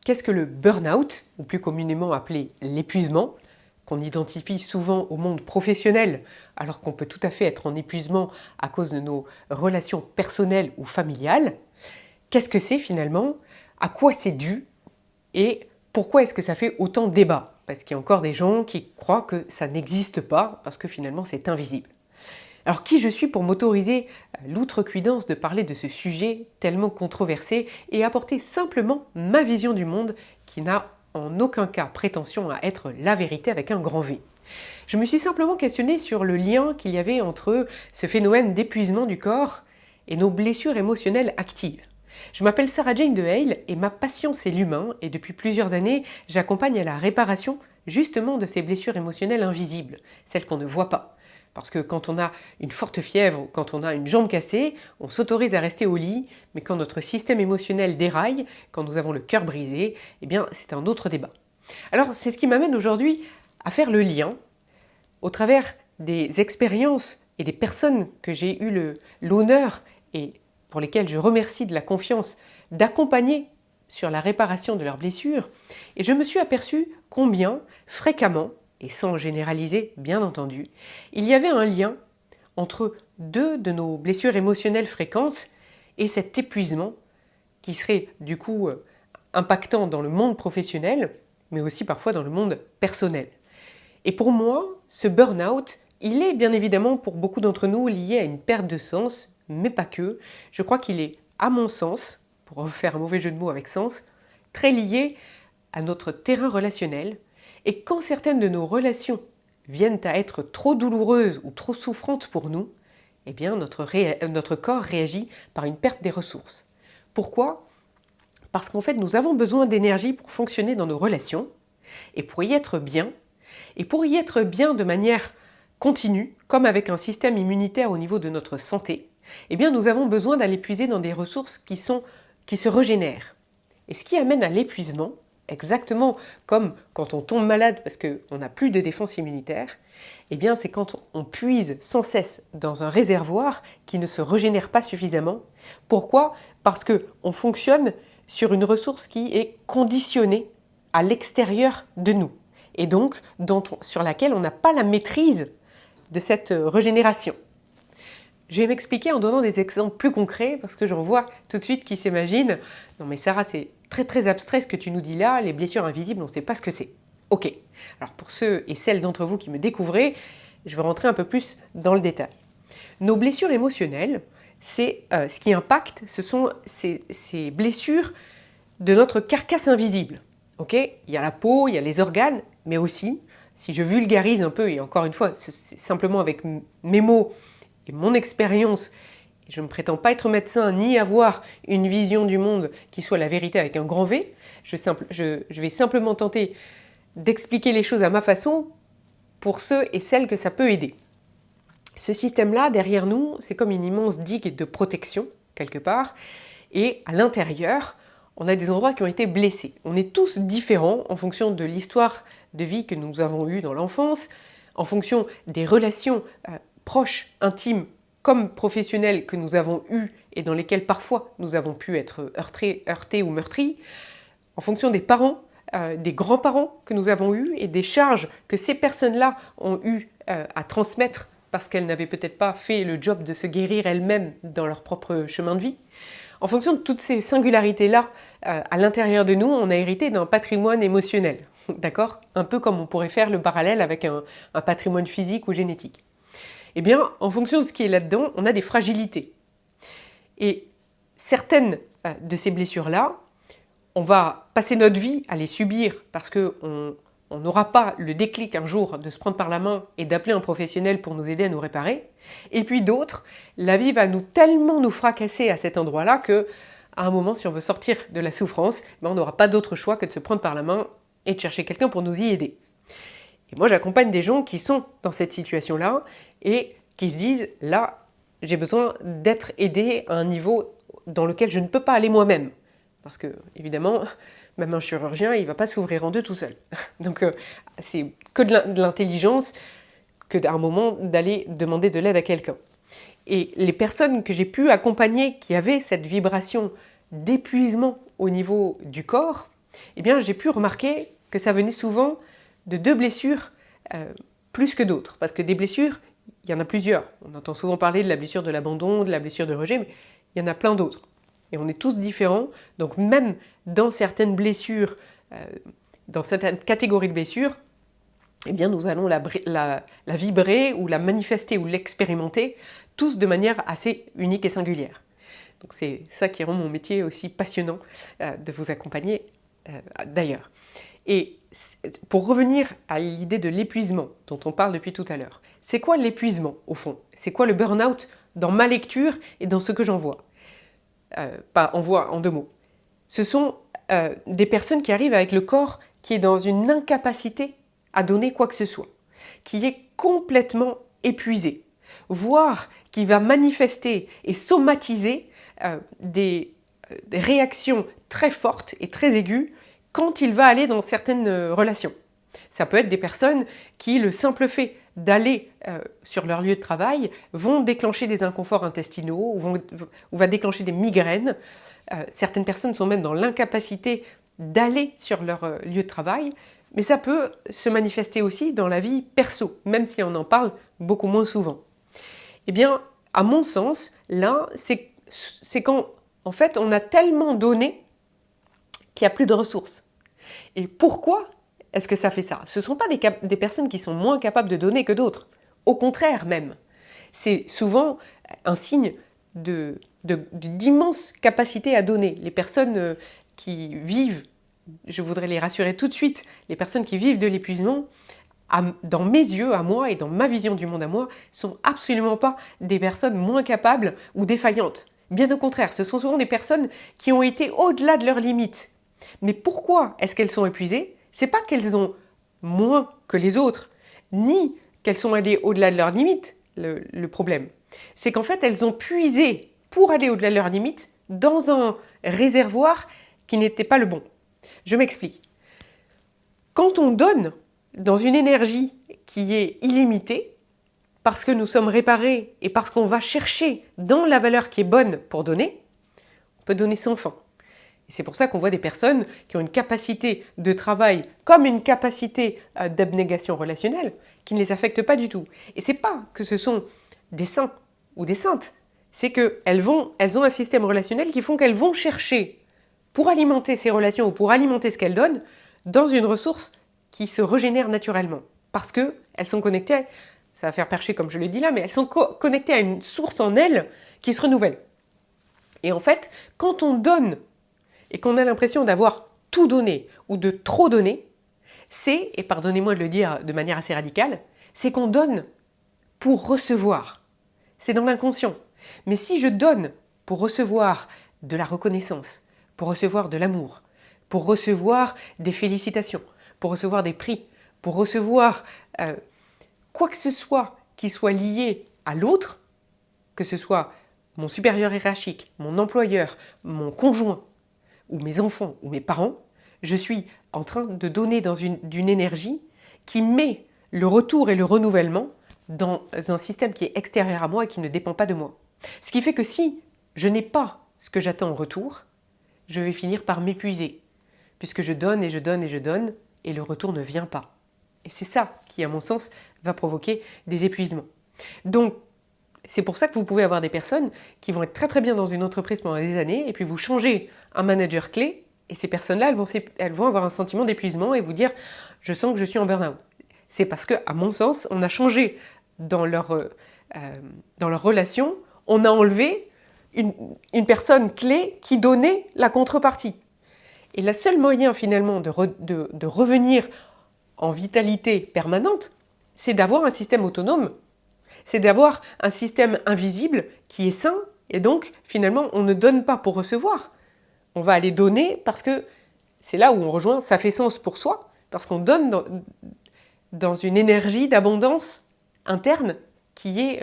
Qu'est-ce que le burn-out, ou plus communément appelé l'épuisement, qu'on identifie souvent au monde professionnel, alors qu'on peut tout à fait être en épuisement à cause de nos relations personnelles ou familiales? Qu'est-ce que c'est finalement? À quoi c'est dû? Et pourquoi est-ce que ça fait autant débat? Parce qu'il y a encore des gens qui croient que ça n'existe pas, parce que finalement c'est invisible. Alors qui je suis pour m'autoriser l'outrecuidance de parler de ce sujet tellement controversé et apporter simplement ma vision du monde qui n'a en aucun cas prétention à être la vérité avec un grand V. Je me suis simplement questionné sur le lien qu'il y avait entre ce phénomène d'épuisement du corps et nos blessures émotionnelles actives. Je m'appelle Sarah Jane de Hale et ma passion c'est l'humain et depuis plusieurs années j'accompagne à la réparation justement de ces blessures émotionnelles invisibles, celles qu'on ne voit pas. Parce que quand on a une forte fièvre ou quand on a une jambe cassée, on s'autorise à rester au lit, mais quand notre système émotionnel déraille, quand nous avons le cœur brisé, eh bien c'est un autre débat. Alors c'est ce qui m'amène aujourd'hui à faire le lien au travers des expériences et des personnes que j'ai eu l'honneur et pour lesquelles je remercie de la confiance d'accompagner sur la réparation de leurs blessures. Et je me suis aperçu combien fréquemment, et sans généraliser bien entendu, il y avait un lien entre deux de nos blessures émotionnelles fréquentes et cet épuisement qui serait du coup impactant dans le monde professionnel, mais aussi parfois dans le monde personnel. Et pour moi, ce burn-out, il est bien évidemment pour beaucoup d'entre nous lié à une perte de sens, mais pas que. Je crois qu'il est, à mon sens, pour faire un mauvais jeu de mots avec sens, très lié à notre terrain relationnel. Et quand certaines de nos relations viennent à être trop douloureuses ou trop souffrantes pour nous, eh bien notre corps réagit par une perte des ressources. Pourquoi ? Parce qu'en fait, nous avons besoin d'énergie pour fonctionner dans nos relations et pour y être bien. Et pour y être bien de manière continue, comme avec un système immunitaire au niveau de notre santé, eh bien nous avons besoin d'aller puiser dans des ressources qui se régénèrent. Et ce qui amène à l'épuisement, exactement comme quand on tombe malade parce qu'on n'a plus de défense immunitaire, eh bien c'est quand on puise sans cesse dans un réservoir qui ne se régénère pas suffisamment. Pourquoi ? Parce qu'on fonctionne sur une ressource qui est conditionnée à l'extérieur de nous et donc sur laquelle on n'a pas la maîtrise de cette régénération. Je vais m'expliquer en donnant des exemples plus concrets parce que j'en vois tout de suite qui s'imaginent « Non mais Sarah, c'est très très abstrait ce que tu nous dis là, les blessures invisibles, on ne sait pas ce que c'est. » Ok, alors pour ceux et celles d'entre vous qui me découvrez, je vais rentrer un peu plus dans le détail. Nos blessures émotionnelles, c'est ce qui impacte, ce sont ces blessures de notre carcasse invisible. Okay, il y a la peau, il y a les organes, mais aussi, si je vulgarise un peu, et encore une fois, c'est simplement avec mes mots et mon expérience, je ne prétends pas être médecin ni avoir une vision du monde qui soit la vérité avec un grand V, je vais simplement tenter d'expliquer les choses à ma façon pour ceux et celles que ça peut aider. Ce système-là, derrière nous, c'est comme une immense digue de protection, quelque part, et à l'intérieur, on a des endroits qui ont été blessés. On est tous différents en fonction de l'histoire de vie que nous avons eue dans l'enfance, en fonction des relations proches, intimes, comme professionnelles que nous avons eues et dans lesquelles parfois nous avons pu être heurtés ou meurtris, en fonction des parents, des grands-parents que nous avons eus et des charges que ces personnes-là ont eu à transmettre parce qu'elles n'avaient peut-être pas fait le job de se guérir elles-mêmes dans leur propre chemin de vie. En fonction de toutes ces singularités-là, à l'intérieur de nous, on a hérité d'un patrimoine émotionnel, d'accord ? Un peu comme on pourrait faire le parallèle avec un patrimoine physique ou génétique. Eh bien, en fonction de ce qui est là-dedans, on a des fragilités. Et certaines de ces blessures-là, on va passer notre vie à les subir parce qu'on n'aura pas le déclic un jour de se prendre par la main et d'appeler un professionnel pour nous aider à nous réparer. Et puis d'autres, la vie va tellement nous fracasser à cet endroit-là que, à un moment, si on veut sortir de la souffrance, on n'aura pas d'autre choix que de se prendre par la main et de chercher quelqu'un pour nous y aider. Et moi, j'accompagne des gens qui sont dans cette situation-là et qui se disent « là, j'ai besoin d'être aidé à un niveau dans lequel je ne peux pas aller moi-même ». Parce que, évidemment, même un chirurgien, il ne va pas s'ouvrir en deux tout seul. Donc, c'est que de l'intelligence que d'un moment d'aller demander de l'aide à quelqu'un. Et les personnes que j'ai pu accompagner qui avaient cette vibration d'épuisement au niveau du corps, eh bien j'ai pu remarquer que ça venait souvent de deux blessures plus que d'autres. Parce que des blessures, il y en a plusieurs. On entend souvent parler de la blessure de l'abandon, de la blessure de rejet, mais il y en a plein d'autres. Et on est tous différents, donc même dans certaines blessures, dans certaines catégories de blessures, eh bien nous allons la vibrer ou la manifester ou l'expérimenter tous de manière assez unique et singulière. Donc c'est ça qui rend mon métier aussi passionnant de vous accompagner d'ailleurs. Et pour revenir à l'idée de l'épuisement dont on parle depuis tout à l'heure, c'est quoi l'épuisement au fond? C'est quoi le burn-out dans ma lecture et dans ce que j'en vois? Pas en voix, en deux mots. Ce sont des personnes qui arrivent avec le corps qui est dans une incapacité à donner quoi que ce soit, qui est complètement épuisé, voire qui va manifester et somatiser des réactions très fortes et très aiguës quand il va aller dans certaines relations. Ça peut être des personnes qui, le simple fait d'aller sur leur lieu de travail, vont déclencher des inconforts intestinaux ou va déclencher des migraines. Certaines personnes sont même dans l'incapacité d'aller sur leur lieu de travail, mais ça peut se manifester aussi dans la vie perso, même si on en parle beaucoup moins souvent. Eh bien, à mon sens, là, c'est quand, en fait, on a tellement donné qu'il n'y a plus de ressources. Et pourquoi est-ce que ça fait ça? Ce ne sont pas des personnes qui sont moins capables de donner que d'autres. Au contraire même. C'est souvent un signe d'immense capacité à donner. Les personnes qui vivent, je voudrais les rassurer tout de suite, les personnes qui vivent de l'épuisement, dans mes yeux, à moi et dans ma vision du monde à moi, sont absolument pas des personnes moins capables ou défaillantes. Bien au contraire, ce sont souvent des personnes qui ont été au-delà de leurs limites. Mais pourquoi est-ce qu'elles sont épuisées? C'est pas qu'elles ont moins que les autres, ni qu'elles sont allées au-delà de leurs limites, le problème. C'est qu'en fait, elles ont puisé pour aller au-delà de leurs limites dans un réservoir qui n'était pas le bon. Je m'explique. Quand on donne dans une énergie qui est illimitée, parce que nous sommes réparés et parce qu'on va chercher dans la valeur qui est bonne pour donner, on peut donner sans fin. Et c'est pour ça qu'on voit des personnes qui ont une capacité de travail comme une capacité d'abnégation relationnelle qui ne les affecte pas du tout. Et c'est pas que ce sont des saints ou des saintes, c'est qu'elles ont un système relationnel qui font qu'elles vont chercher pour alimenter ces relations ou pour alimenter ce qu'elles donnent dans une ressource qui se régénère naturellement. Parce qu'elles sont connectées, ça va faire percher comme je le dis là, mais elles sont connectées à une source en elles qui se renouvelle. Et en fait, quand on donne et qu'on a l'impression d'avoir tout donné ou de trop donner, c'est, et pardonnez-moi de le dire de manière assez radicale, c'est qu'on donne pour recevoir. C'est dans l'inconscient. Mais si je donne pour recevoir de la reconnaissance, pour recevoir de l'amour, pour recevoir des félicitations, pour recevoir des prix, pour recevoir quoi que ce soit qui soit lié à l'autre, que ce soit mon supérieur hiérarchique, mon employeur, mon conjoint, ou mes enfants, ou mes parents, je suis en train de donner dans d'une énergie qui met le retour et le renouvellement dans un système qui est extérieur à moi et qui ne dépend pas de moi. Ce qui fait que si je n'ai pas ce que j'attends en retour, je vais finir par m'épuiser, puisque je donne et je donne et je donne, et le retour ne vient pas. Et c'est ça qui, à mon sens, va provoquer des épuisements. Donc, c'est pour ça que vous pouvez avoir des personnes qui vont être très très bien dans une entreprise pendant des années, et puis vous changez un manager clé, et ces personnes-là, elles vont avoir un sentiment d'épuisement et vous dire « je sens que je suis en burn-out ». C'est parce que, à mon sens, on a changé dans leur relation, on a enlevé une personne clé qui donnait la contrepartie. Et le seul moyen finalement de revenir en vitalité permanente, c'est d'avoir un système autonome, c'est d'avoir un système invisible qui est sain, et donc finalement on ne donne pas pour recevoir. On va aller donner parce que c'est là où on rejoint, ça fait sens pour soi, parce qu'on donne dans une énergie d'abondance interne qui est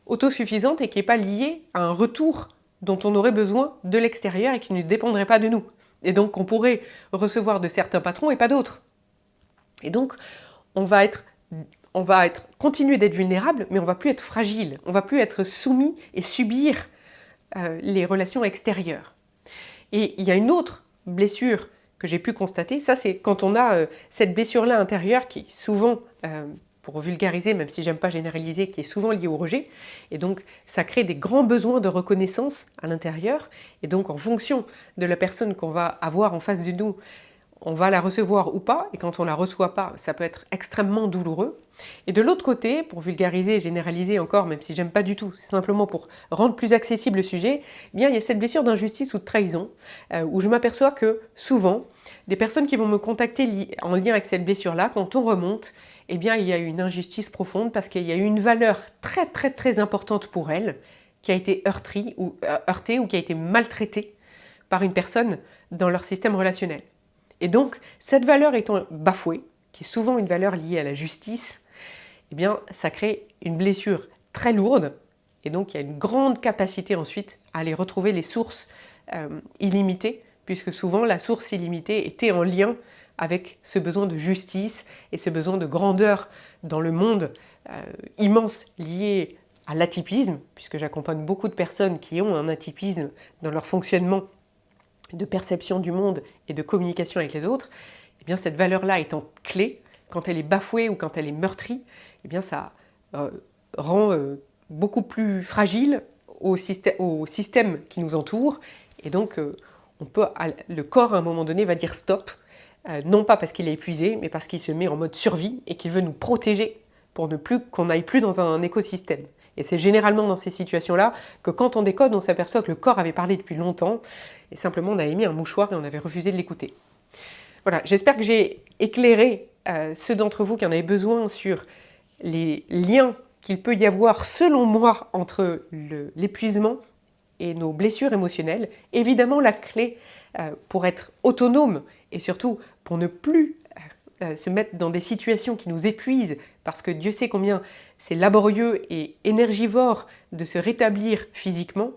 autosuffisante et qui n'est pas liée à un retour dont on aurait besoin de l'extérieur et qui ne dépendrait pas de nous. Et donc qu'on pourrait recevoir de certains patrons et pas d'autres. Et donc on va continuer d'être vulnérable, mais on ne va plus être fragile, on ne va plus être soumis et subir les relations extérieures. Et il y a une autre blessure que j'ai pu constater, ça c'est quand on a cette blessure-là intérieure qui est souvent, pour vulgariser, même si j'aime pas généraliser, qui est souvent liée au rejet. Et donc ça crée des grands besoins de reconnaissance à l'intérieur. Et donc en fonction de la personne qu'on va avoir en face de nous, on va la recevoir ou pas, et quand on la reçoit pas, ça peut être extrêmement douloureux. Et de l'autre côté, pour vulgariser et généraliser encore, même si j'aime pas du tout, c'est simplement pour rendre plus accessible le sujet, eh bien il y a cette blessure d'injustice ou de trahison, où je m'aperçois que souvent, des personnes qui vont me contacter en lien avec cette blessure-là, quand on remonte, eh bien il y a une injustice profonde parce qu'il y a eu une valeur très très très importante pour elles, qui a été heurtée ou qui a été maltraitée par une personne dans leur système relationnel. Et donc, cette valeur étant bafouée, qui est souvent une valeur liée à la justice, eh bien, ça crée une blessure très lourde. Et donc, il y a une grande capacité ensuite à aller retrouver les sources illimitées, puisque souvent la source illimitée était en lien avec ce besoin de justice et ce besoin de grandeur dans le monde immense lié à l'atypisme, puisque j'accompagne beaucoup de personnes qui ont un atypisme dans leur fonctionnement de perception du monde et de communication avec les autres, eh bien cette valeur-là étant clé, quand elle est bafouée ou quand elle est meurtrie, eh bien ça rend beaucoup plus fragile au système qui nous entoure. Et donc le corps à un moment donné va dire stop, non pas parce qu'il est épuisé, mais parce qu'il se met en mode survie et qu'il veut nous protéger pour ne plus qu'on n'aille plus dans un écosystème. Et c'est généralement dans ces situations-là que quand on décode, on s'aperçoit que le corps avait parlé depuis longtemps et simplement on avait mis un mouchoir et on avait refusé de l'écouter. Voilà, j'espère que j'ai éclairé ceux d'entre vous qui en avaient besoin sur les liens qu'il peut y avoir selon moi entre l'épuisement et nos blessures émotionnelles. Évidemment, la clé pour être autonome et surtout pour ne plus se mettre dans des situations qui nous épuisent, parce que Dieu sait combien c'est laborieux et énergivore de se rétablir physiquement,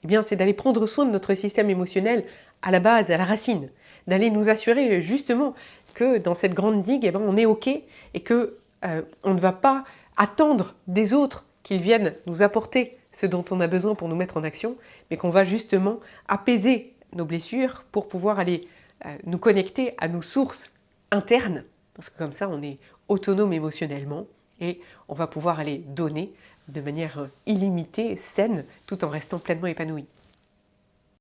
eh bien c'est d'aller prendre soin de notre système émotionnel à la base, à la racine, d'aller nous assurer justement que dans cette grande digue, eh bien, on est OK et que on ne va pas attendre des autres qu'ils viennent nous apporter ce dont on a besoin pour nous mettre en action, mais qu'on va justement apaiser nos blessures pour pouvoir aller nous connecter à nos sources interne, parce que comme ça on est autonome émotionnellement et on va pouvoir aller donner de manière illimitée, saine, tout en restant pleinement épanoui.